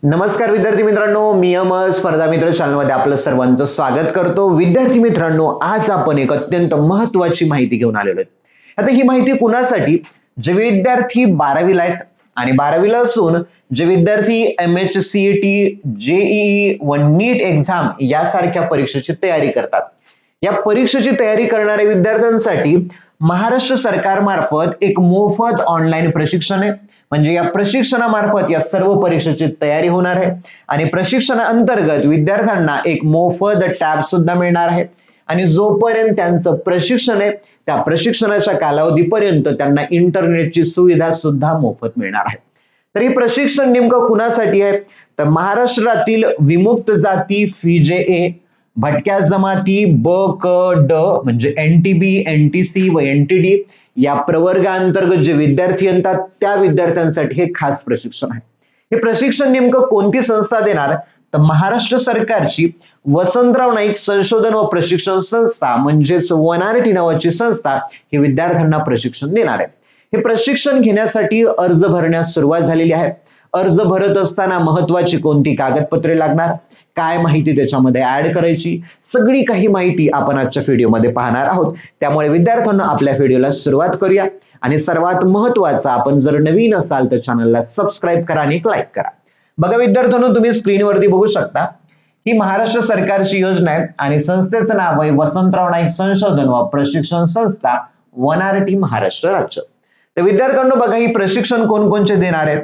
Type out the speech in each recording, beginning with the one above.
नमस्कार विद्यार्थी मित्रांनो, मी अमर स्पर्धा मित्र चॅनलमध्ये आपलं सर्वांचं स्वागत करतो। विद्यार्थी मित्रांनो, आज आपण एक अत्यंत महत्त्वाची माहिती घेऊन आलेलो आहे। आता ही माहिती कुणासाठी? जे विद्यार्थी 12वीला आहेत आणि 12वीला असून जे विद्यार्थी MHCET, JEE व नीट एक्झाम यासारख्या परीक्षेची तयारी करतात, या परीक्षेची तयारी करणाऱ्या विद्यार्थ्यांसाठी महाराष्ट्र सरकारमार्फत एक मोफत ऑनलाईन प्रशिक्षण आहे। म्हणजे या प्रशिक्षणामार्फत या सर्व परीक्षेची तयारी होणार आहे आणि प्रशिक्षणाअंतर्गत विद्यार्थ्यांना एक मोफत टॅब सुद्धा मिळणार आहे आणि जोपर्यंत त्यांचं प्रशिक्षण आहे त्या प्रशिक्षणाच्या कालावधीपर्यंत त्यांना इंटरनेटची सुविधा सुद्धा मोफत मिळणार आहे। तर हे प्रशिक्षण नेमकं कुणासाठी आहे? तर महाराष्ट्रातील विमुक्त जाती FIJA, भटक्या जमाती ब क ड म्हणजे NTB, NTC व NTD या प्रवर्गाअंतर्गत जे विद्यार्थी येतात त्या विद्यार्थ्यांसाठी हे खास प्रशिक्षण आहे। हे प्रशिक्षण नेमकं कोणती संस्था देणार? तर महाराष्ट्र सरकारची वसंतराव नाईक संशोधन व प्रशिक्षण संस्था म्हणजेच वनारटी नावाची संस्था हे विद्यार्थ्यांना प्रशिक्षण देणार आहे। हे प्रशिक्षण घेण्यासाठी अर्ज भरण्यास सुरुवात झालेली आहे। अर्ज भरत असताना महत्त्वाची कोणती कागदपत्रे लागणार, काय माहिती त्याच्यामध्ये ऍड करायची, सगळी काही माहिती आपण आजच्या व्हिडिओमध्ये पाहणार आहोत। त्यामुळे विद्यार्थ्यांना आपल्या व्हिडिओला सुरुवात करूया आणि सर्वात महत्त्वाचं, आपण जर नवीन असाल तर चॅनलला सबस्क्राईब करा आणि लाईक करा। बघा विद्यार्थ्यांनो, तुम्ही स्क्रीनवरती बघू शकता ही महाराष्ट्र सरकारची योजना आहे आणि संस्थेचं नाव आहे वसंतराव नाईक संशोधन व प्रशिक्षण संस्था, वनारटी, महाराष्ट्र राज्य। तर विद्यार्थ्यांनो बघा, ही प्रशिक्षण कोणकोणचे देणार आहेत?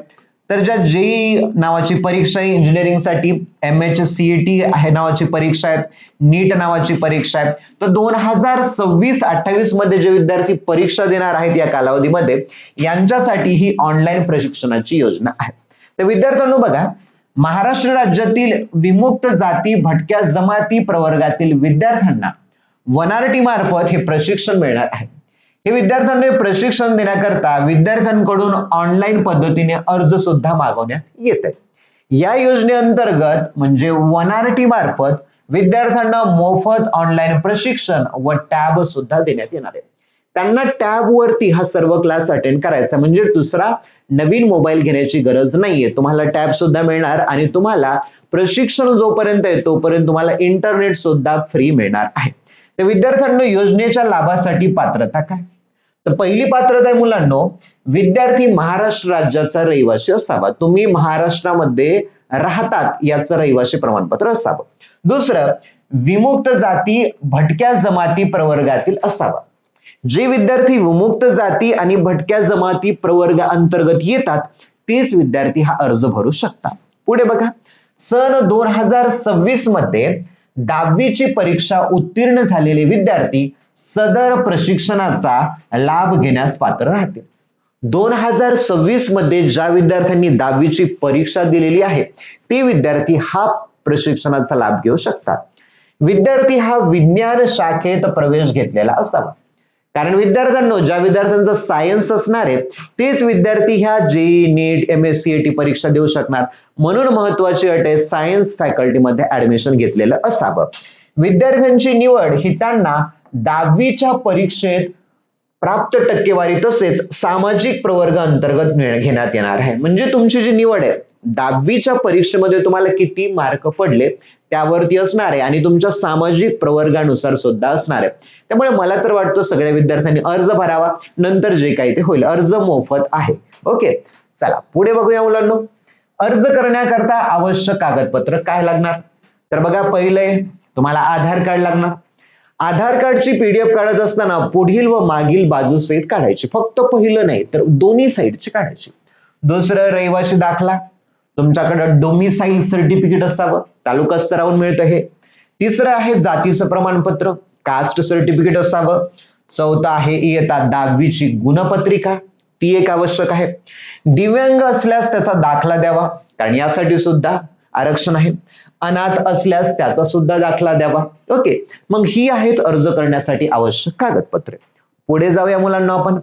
तर ज्या JEE नावाची परीक्षा आहे इंजिनिअरिंगसाठी, MHCET आहे नावाची परीक्षा आहे, नीट नावाची परीक्षा आहे, तर 2026-28 मध्ये जे विद्यार्थी परीक्षा देणार आहेत या कालावधीमध्ये यांच्यासाठी ही ऑनलाईन प्रशिक्षणाची योजना आहे। तर विद्यार्थ्यांनो बघा, महाराष्ट्र राज्यातील विमुक्त जाती भटक्या जमाती प्रवर्गातील विद्यार्थ्यांना वनारटी मार्फत हे प्रशिक्षण मिळणार आहे। हे विद्यार्थ्यांना प्रशिक्षण देण्याकरता विद्यार्थ्यांकडून ऑनलाईन पद्धतीने अर्ज सुद्धा मागवण्यात येते। या योजनेअंतर्गत म्हणजे वनारटी मार्फत विद्यार्थ्यांना मोफत ऑनलाईन प्रशिक्षण व टॅब सुद्धा देण्यात येणार आहे। त्यांना टॅब वरती हा सर्व क्लास अटेंड करायचा, म्हणजे दुसरा नवीन मोबाईल घेण्याची गरज नाहीये, तुम्हाला टॅब सुद्धा मिळणार आणि तुम्हाला प्रशिक्षण जोपर्यंत आहे तोपर्यंत तुम्हाला इंटरनेट सुद्धा फ्री मिळणार आहे। तर विद्यार्थ्यांना योजनेच्या लाभासाठी पात्रता काय? तर पहिली पात्रता आहे मुलांनो, विद्यार्थी महाराष्ट्र राज्याचा रहिवासी असावा, तुम्ही महाराष्ट्रामध्ये राहतात याचं रहिवासी प्रमाणपत्र असावं। दुसरं, विमुक्त जाती भटक्या जमाती प्रवर्गातील असावा। जे विद्यार्थी विमुक्त जाती आणि भटक्या जमाती प्रवर्ग अंतर्गत येतात तेच विद्यार्थी हा अर्ज भरू शकतात। पुढे बघा, सन 2026 मध्ये 10वीची परीक्षा उत्तीर्ण झालेले विद्यार्थी सदर प्रशिक्षणाचा लाभ घेण्यास पात्र राहतील। 2026 मध्ये ज्या विद्यार्थ्यांनी 10वीची परीक्षा दिलेली आहे ते विद्यार्थी हा प्रशिक्षणाचा लाभ घेऊ शकतात। विद्यार्थी हा विज्ञान शाखेत प्रवेश घेतलेला असावा, कारण विद्यार्थ्यांना ज्या विद्यार्थ्यांचा सायन्स असणार आहे तेच विद्यार्थी ह्या JEE, नीट, MHCET परीक्षा देऊ शकणार, म्हणून महत्त्वाची अट आहे सायन्स फॅकल्टीमध्ये ऍडमिशन घेतलेलं असावं। विद्यार्थ्यांची निवड ही त्यांना 10वीच्या परीक्षेत प्राप्त टक्केवारी तसेच सामाजिक प्रवर्ग अंतर्गत घेण्यात येणार आहे। म्हणजे तुमची जी निवड आहे 10वीच्या परीक्षेमध्ये तुम्हाला किती मार्क पडले त्यावरती असणार आहे आणि तुमच्या सामाजिक प्रवर्गानुसार सुद्धा असणार आहे। त्यामुळे मला तर वाटतं सगळ्या विद्यार्थ्यांनी अर्ज भरावा, नंतर जे काही ते होईल। अर्ज मोफत आहे। ओके, चला पुढे बघूया मुलांनो, अर्ज करण्याकरता आवश्यक कागदपत्र काय लागणार? तर बघा, पहिले तुम्हाला आधार कार्ड लागणार। आधार कार्डची PDF काढत असताना पुढील व मागील बाजू सहित काढायची, फक्त पहिलं नाही तर दोन्ही साईडची काढायची। दुसरं, रहिवासी दाखला, तुमच्याकडे डोमिसाईल सर्टिफिकेट असावं, तालुका स्तरावरून मिळतं हे। तिसरं आहे जातीचं प्रमाणपत्र, कास्ट सर्टिफिकेट असावं। चौथं आहे इयत्ता 10वीची गुणपत्रिका, ती एक आवश्यक आहे। दिव्यांग असल्यास त्याचा दाखला द्यावा, कारण यासाठी सुद्धा आरक्षण आहे। अनाथ असल्यास त्याचा सुद्धा दाखला द्यावा। ओके, मग ही आहेत अर्ज करण्यासाठी आवश्यक कागदपत्रे। पुढे जाऊया मुलांना आपण।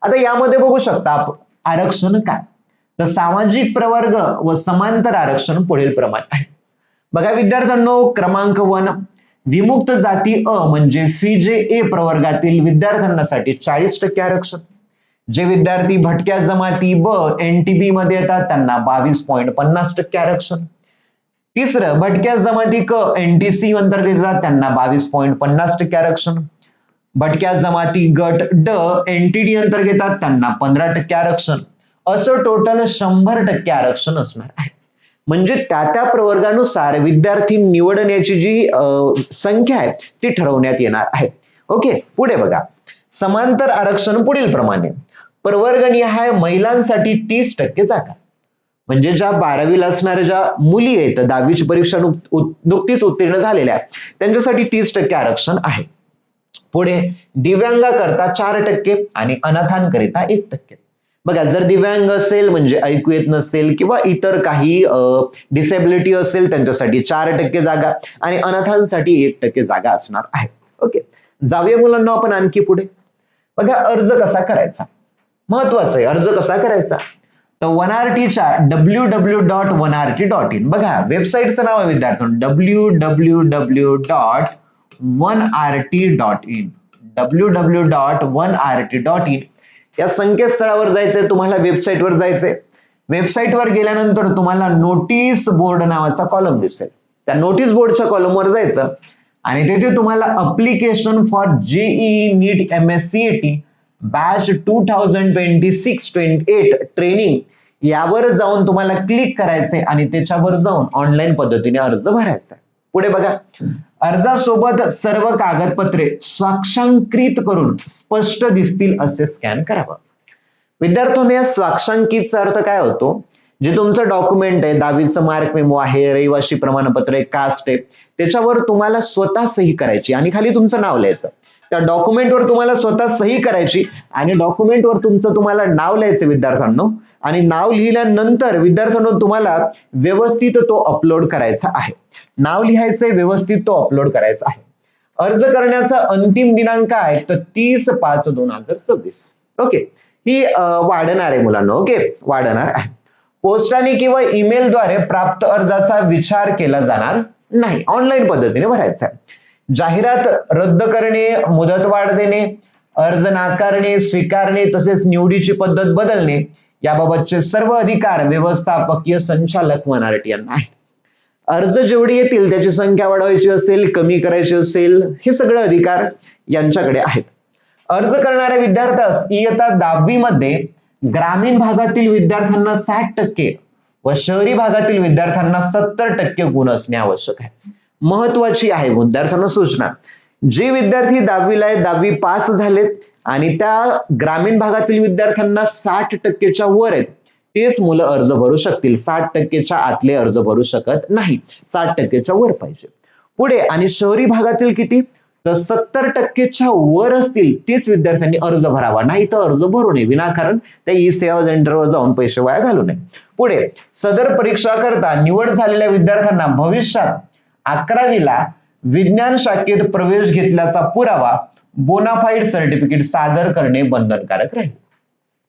आता यामध्ये बघू शकता आरक्षण काय, तर सामाजिक प्रवर्ग व समांतर आरक्षण पुढील प्रमाणे आहे। बघा विद्यार्थ्यांनो, क्रमांक 1, विमुक्त जाती अ म्हणजे FIJA प्रवर्गातील विद्यार्थ्यांसाठी 40% आरक्षण, जे विद्यार्थी भटक्या जमाती ब NTB मध्ये येतात त्यांना 22.50% आरक्षण. तिसरं भटक्या जमाती क NTC अंतर्गत येतात त्यांना 22.50% आरक्षण. भटक्या जमाती गट ड NTD अंतर्गत येतात त्यांना 15% आरक्षण. असं टोटल 100% आरक्षण असणार आहे. म्हणजे त्या प्रवर्गानुसार विद्यार्थी निवडण्याची जी संख्या आहे ती ठरवण्यात येणार आहे. ओके, पुढे बघा. समांतर आरक्षण पुढील प्रमाणे. प्रवर्गनिहाय महिलांसाठी 30% जागा. म्हणजे ज्या 12वीला असणाऱ्या ज्या मुली आहेत, 10वीची परीक्षा नुकतीच उत्तीर्ण झालेल्या त्यांच्यासाठी 30% आरक्षण आहे. पुढे दिव्यांगाकरता 4% आणि अनाथांकरिता 1%. बघा, जर दिव्यांग असेल म्हणजे ऐकू येत नसेल किंवा इतर काही डिसेबिलिटी असेल त्यांच्यासाठी 4% जागा आणि अनाथांसाठी 1% जागा असणार आहे. ओके, जाऊया मुलांना आपण आणखी पुढे. बघा, अर्ज कसा करायचा, महत्वाचं आहे. अर्ज कसा करायचा तर वनआरटीच्या www.1rt.in. बघा, वेबसाईटचं नाव आहे विद्यार्थ्यांनो www.1rt.in. www.1rt.in या संकेतस्थळावर जायचंय तुम्हाला, वेबसाईटवर जायचंय. वेबसाईटवर गेल्यानंतर तुम्हाला नोटीस बोर्ड नावाचा कॉलम दिसेल. त्या नोटीस बोर्डच्या कॉलमवर जायचं आणि तिथे तुम्हाला application for JEE NEET MSCET batch 2026-28 training यावर जाऊन तुम्हाला क्लिक करायचंय आणि त्याच्यावर जाऊन ऑनलाईन पद्धतीने अर्ज भरायचा. पुढे बघा, अर्जासोबत सर्व कागदपत्रे स्वाक्षांकित करून स्पष्ट दिसतील असे स्कॅन करावं. विद्यार्थ्यांनो, या स्वाक्षांकितचा अर्थ काय होतो, जे तुमचं डॉक्युमेंट आहे, 10वीचं मार्क मेमो आहे, रहिवासी प्रमाणपत्र आहे, कास्ट आहे, त्याच्यावर तुम्हाला स्वतः सही करायची आणि खाली तुमचं नाव लिहायचं. त्या डॉक्युमेंटवर तुम्हाला स्वतः सही करायची आणि डॉक्युमेंटवर तुम्हाला नाव लिहायचं विद्यार्थ्यांनो. आणि नाव लिहिल्यानंतर विद्यार्थ्यांनो तुम्हाला व्यवस्थित तो अपलोड करायचा आहे. नाव लिहायचंय, व्यवस्थित तो अपलोड करायचा आहे. अर्ज करण्याचा अंतिम दिनांक आहे तर 30/5/2026. ओके, ही वाढणार आहे मुलांना. ओके, वाढणार आहे. पोस्टाने किंवा ईमेलद्वारे प्राप्त अर्जाचा विचार केला जाणार नाही, ऑनलाईन पद्धतीने भरायचा आहे. जाहिरात रद्द करणे, मुदतवाढ देणे, अर्ज नाकारणे, स्वीकारणे तसेच निवडीची पद्धत बदलणे याबाबतचे सर्व अधिकार व्यवस्थापकीय संचालक वनआरटी यांना आहे. अर्ज जेवढे येतील त्याची संख्या वाढवायची असेल, कमी करायची असेल, हे सगळे अधिकार यांच्याकडे आहेत. अर्ज करणाऱ्या विद्यार्थ्यास इयत्ता 10वी मध्ये ग्रामीण भागातील विद्यार्थ्यांना 60% व शहरी भागातील विद्यार्थ्यांना 70% गुण असणे आवश्यक आहे. महत्वाची आहे विद्यार्थ्यांना सूचना, जे विद्यार्थी 10वीला आहे, 10वी पास झालेत आणि त्या ग्रामीण भागातील विद्यार्थ्यांना 60%च्या वर आहेत तेच मुलं अर्ज भरू शकतील. 60%च्या आतले अर्ज भरू शकत नाही, 60%च्या वर पाहिजे. पुढे, आणि शहरी भागातील किती तर 70%च्या वर असतील तेच विद्यार्थ्यांनी अर्ज भरावा, नाही तर अर्ज भरू नये विनाकारण त्या ई-सेवा सेंटरवर जाऊन पैसे वाया घालू नये. पुढे, सदर परीक्षा करता निवड झालेल्या विद्यार्थ्यांना भविष्यात 11वीला विज्ञान शाखेत प्रवेश घेतल्याचा पुरावा बोनाफाईड सर्टिफिकेट सादर करणे बंधनकारक राहील.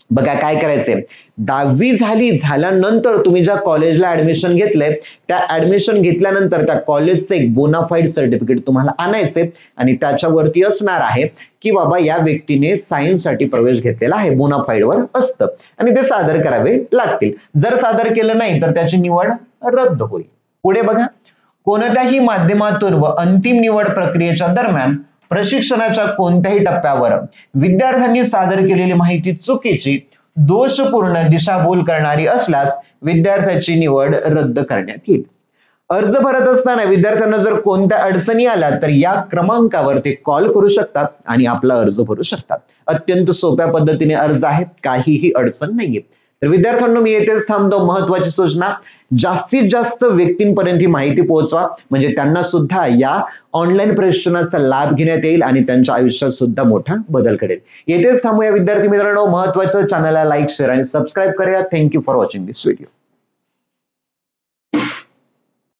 बघा, काय करायचंय, 10वी झाल्यानंतर तुम्ही ज्या कॉलेजला ऍडमिशन घेतलंय त्या ऍडमिशन घेतल्यानंतर त्या कॉलेजचं एक बोनाफाईड सर्टिफिकेट तुम्हाला आणायचे आणि त्याच्यावरती असणार आहे की बाबा या व्यक्तीने सायन्ससाठी प्रवेश घेतलेला आहे, बोनाफाईड वर असतं आणि ते सादर करावे लागतील. जर सादर केलं नाही तर त्याची निवड रद्द होईल. पुढे बघा, कोणत्याही माध्यमातून व अंतिम निवड प्रक्रियेच्या दरम्यान प्रशिक्षणाच्या कोणत्याही टप्प्यावर विद्यार्थ्यांनी सादर केलेली माहिती चुकीची, दोषपूर्ण, दिशाभूल करणारी असल्यास विद्यार्थ्याची निवड रद्द करण्यात येईल. अर्ज भरत असताना विद्यार्थ्यांना जर कोणत्या अडचणी आल्या तर या क्रमांकावर ते कॉल करू शकतात आणि आपला अर्ज भरू शकतात. अत्यंत सोप्या पद्धतीने अर्ज आहे, काहीही अडचण नाहीये. तर विद्यार्थ्यांनो, मी येथेच थांबतो. महत्वाची सूचना, जास्तीत जास्त व्यक्तींपर्यंत ही माहिती पोहोचवा म्हणजे त्यांना सुद्धा या ऑनलाईन प्रशिक्षणाचा लाभ घेण्यात येईल आणि त्यांच्या आयुष्यात सुद्धा मोठा बदल घडेल. येथेच थांबूया विद्यार्थी मित्रांनो. महत्वाचं, चॅनलला लाईक, शेअर आणि सबस्क्राईब करूया. Thank you for watching this video.